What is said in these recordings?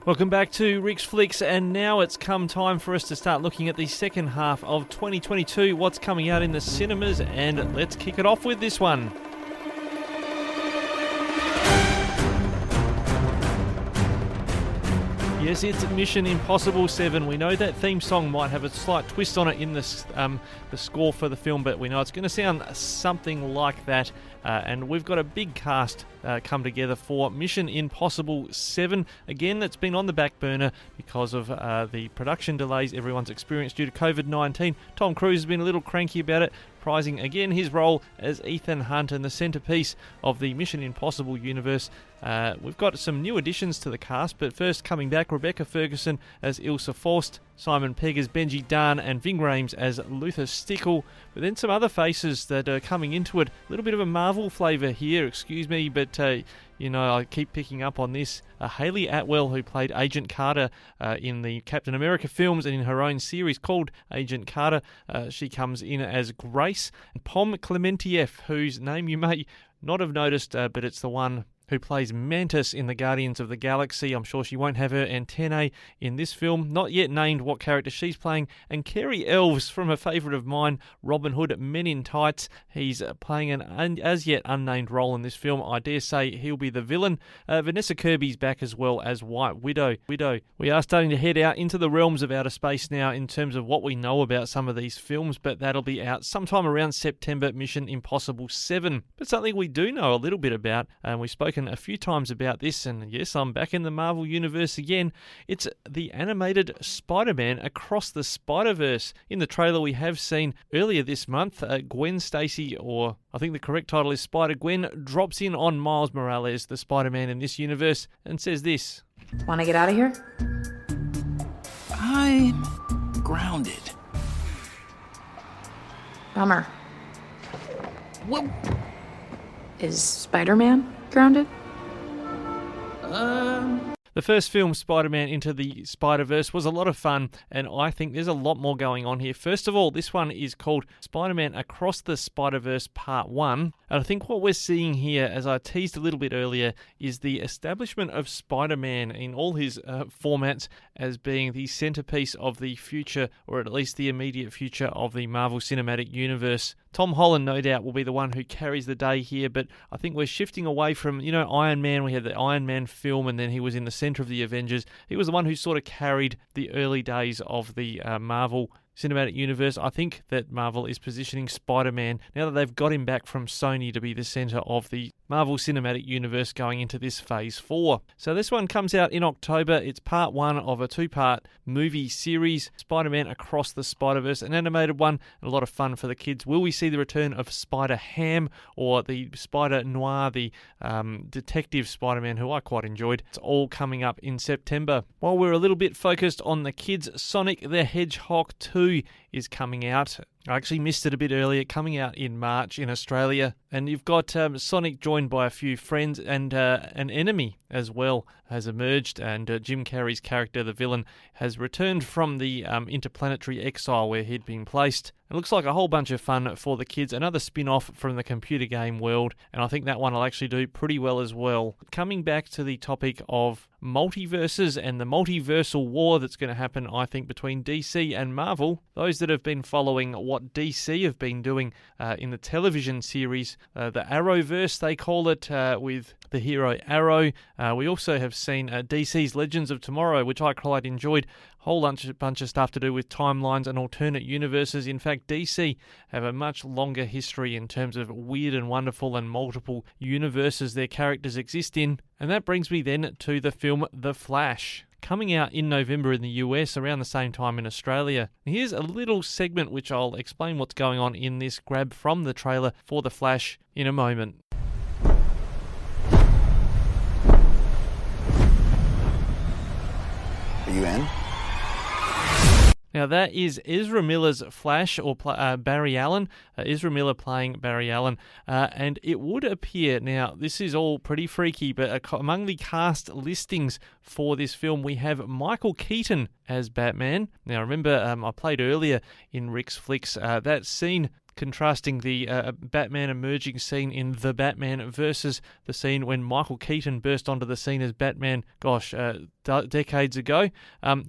Welcome back to Rick's Flicks, and now it's come time for us to start looking at the second half of 2022, what's coming out in the cinemas, and let's kick it off with this one. Yes, it's Mission Impossible 7. We know that theme song might have a slight twist on it in the score for the film, but we know it's going to sound something like that. And we've got a big cast come together for Mission Impossible 7. Again, it's been on the back burner because of the production delays everyone's experienced due to COVID-19. Tom Cruise has been a little cranky about it, reprising again his role as Ethan Hunt and the centrepiece of the Mission Impossible universe. We've got some new additions to the cast, but first coming back, Rebecca Ferguson as Ilsa Faust, Simon Pegg as Benji Dahn, and Ving Rhames as Luther Stickle. But then some other faces that are coming into it. A little bit of a Marvel flavour here, excuse me, but I keep picking up on this. Hayley Atwell, who played Agent Carter in the Captain America films and in her own series called Agent Carter, she comes in as Grace. And Pom Klementieff, whose name you may not have noticed, but it's the one who plays Mantis in the Guardians of the Galaxy. I'm sure she won't have her antennae in this film. Not yet named what character she's playing. And Cary Elves, from a favourite of mine, Robin Hood, Men in Tights. He's playing an as yet unnamed role in this film. I dare say he'll be the villain. Vanessa Kirby's back as well as White Widow. We are starting to head out into the realms of outer space now in terms of what we know about some of these films, but that'll be out sometime around September, Mission Impossible 7. But something we do know a little bit about, and we've spoken a few times about this, and yes, I'm back in the Marvel Universe again. It's the animated Spider-Man Across the Spider-Verse. In the trailer we have seen earlier this month, Gwen Stacy, or I think the correct title is Spider-Gwen, drops in on Miles Morales, the Spider-Man in this universe, and says this. Want to get out of here? I'm grounded. Bummer. What? Is Spider-Man grounded? The first film, Spider-Man Into the Spider-Verse, was a lot of fun, and I think there's a lot more going on here. First of all, this one is called Spider-Man Across the Spider-Verse Part 1, and I think what we're seeing here, as I teased a little bit earlier, is the establishment of Spider-Man in all his formats as being the centerpiece of the future, or at least the immediate future of the Marvel Cinematic Universe. Tom Holland, no doubt, will be the one who carries the day here, but I think we're shifting away from, Iron Man. We had the Iron Man film, and then he was in the center of the Avengers. He was the one who sort of carried the early days of the Marvel Cinematic Universe. I think that Marvel is positioning Spider-Man, now that they've got him back from Sony, to be the center of the Marvel Cinematic Universe going into this Phase 4. So this one comes out in October. It's part 1 of a 2-part movie series, Spider-Man Across the Spider-Verse, an animated one, and a lot of fun for the kids. Will we see the return of Spider-Ham, or the Spider-Noir, the detective Spider-Man, who I quite enjoyed? It's all coming up in September. While we're a little bit focused on the kids, Sonic the Hedgehog 2 is coming out. I actually missed it a bit earlier, coming out in March in Australia. And you've got Sonic joined by a few friends, and an enemy as well has emerged. And Jim Carrey's character, the villain, has returned from the interplanetary exile where he'd been placed. It looks like a whole bunch of fun for the kids, another spin-off from the computer game world, and I think that one will actually do pretty well as well. Coming back to the topic of multiverses and the multiversal war that's going to happen, I think, between DC and Marvel, those that have been following what DC have been doing in the television series, the Arrowverse, they call it, with the hero Arrow. We also have seen DC's Legends of Tomorrow, which I quite enjoyed. Whole bunch of stuff to do with timelines and alternate universes. In fact, DC have a much longer history in terms of weird and wonderful and multiple universes their characters exist in. And that brings me then to the film The Flash, coming out in November in the US, around the same time in Australia. Here's a little segment which I'll explain what's going on in this grab from the trailer for The Flash in a moment. Are you in? Now that is Ezra Miller's Flash, or Barry Allen. Ezra Miller playing Barry Allen. And it would appear, now this is all pretty freaky, but among the cast listings for this film, we have Michael Keaton as Batman. Now remember, I played earlier in Rick's Flicks that scene contrasting the Batman emerging scene in The Batman versus the scene when Michael Keaton burst onto the scene as Batman, decades ago.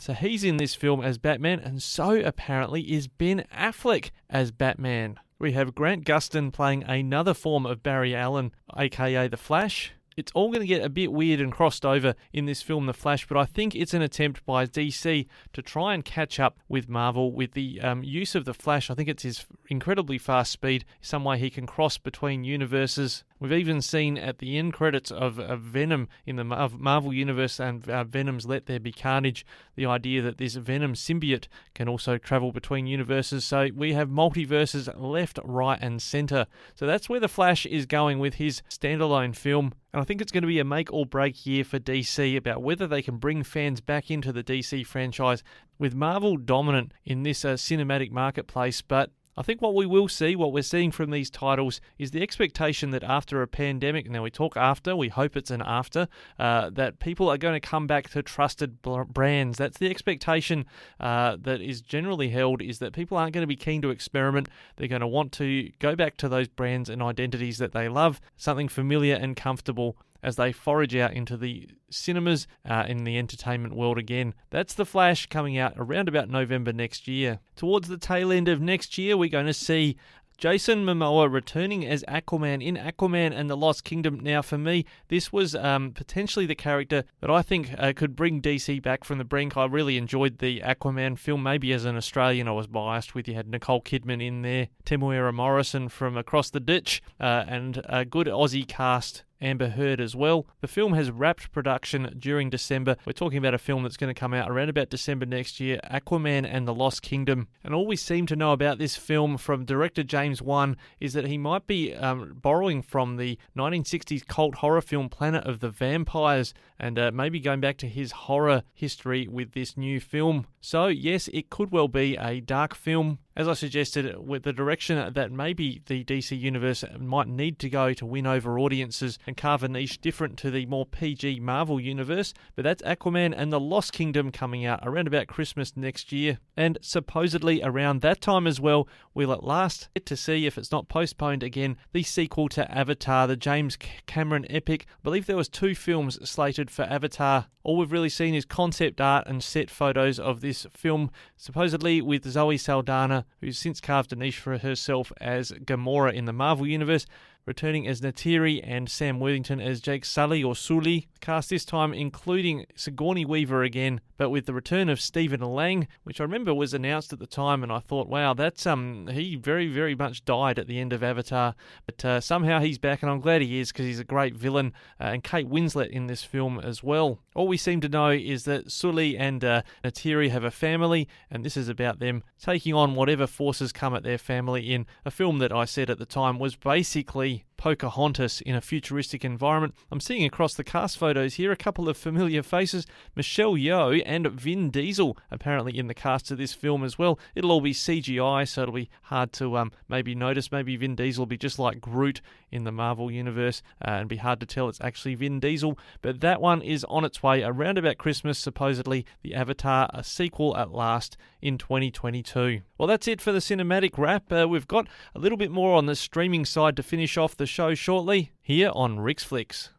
So he's in this film as Batman, and so apparently is Ben Affleck as Batman. We have Grant Gustin playing another form of Barry Allen, aka The Flash. It's all going to get a bit weird and crossed over in this film, The Flash, but I think it's an attempt by DC to try and catch up with Marvel with the use of The Flash. I think it's his incredibly fast speed, some way he can cross between universes. We've even seen at the end credits of Venom in the Marvel Universe and Venom's Let There Be Carnage, the idea that this Venom symbiote can also travel between universes. So we have multiverses left, right, and center. So that's where The Flash is going with his standalone film. And I think it's going to be a make or break year for DC about whether they can bring fans back into the DC franchise with Marvel dominant in this cinematic marketplace. But I think what we will see, what we're seeing from these titles, is the expectation that after a pandemic, now we talk after, we hope it's an after, that people are going to come back to trusted brands. That's the expectation that is generally held, is that people aren't going to be keen to experiment. They're going to want to go back to those brands and identities that they love, something familiar and comfortable as they forage out into the cinemas in the entertainment world again. That's The Flash coming out around about November next year. Towards the tail end of next year, we're going to see Jason Momoa returning as Aquaman in Aquaman and the Lost Kingdom. Now, for me, this was potentially the character that I think could bring DC back from the brink. I really enjoyed the Aquaman film. Maybe as an Australian, I was biased with. You had Nicole Kidman in there, Temuera Morrison from Across the Ditch, and a good Aussie cast, Amber Heard as well. The film has wrapped production during December. We're talking about a film that's going to come out around about December next year, Aquaman and the Lost Kingdom. And all we seem to know about this film from director James Wan is that he might be borrowing from the 1960s cult horror film Planet of the Vampires and maybe going back to his horror history with this new film. So yes, it could well be a dark film, as I suggested, with the direction that maybe the DC Universe might need to go to win over audiences and carve a niche different to the more PG Marvel Universe. But that's Aquaman and the Lost Kingdom coming out around about Christmas next year. And supposedly around that time as well, we'll at last get to see, if it's not postponed again, the sequel to Avatar, the James Cameron epic. I believe there was 2 films slated for Avatar. All we've really seen is concept art and set photos of this film, supposedly with Zoe Saldana, who's since carved a niche for herself as Gamora in the Marvel Universe, returning as Neytiri, and Sam Worthington as Jake Sully or Sully. Cast this time including Sigourney Weaver again, but with the return of Stephen Lang, which I remember was announced at the time, and I thought, wow, that's he very, very much died at the end of Avatar, but somehow he's back, and I'm glad he is because he's a great villain, and Kate Winslet in this film as well. All we seem to know is that Sully and Neytiri have a family, and this is about them taking on whatever forces come at their family in a film that I said at the time was basically Pocahontas in a futuristic environment. I'm seeing across the cast photos here a couple of familiar faces, Michelle Yeoh and Vin Diesel apparently in the cast of this film as well. It'll all be CGI, so it'll be hard to maybe notice. Maybe Vin Diesel will be just like Groot in the Marvel Universe and be hard to tell it's actually Vin Diesel. But that one is on its way around about Christmas, supposedly the Avatar, a sequel at last in 2022. Well, that's it for the cinematic wrap. We've got a little bit more on the streaming side to finish off the show shortly here on Rick's Flicks.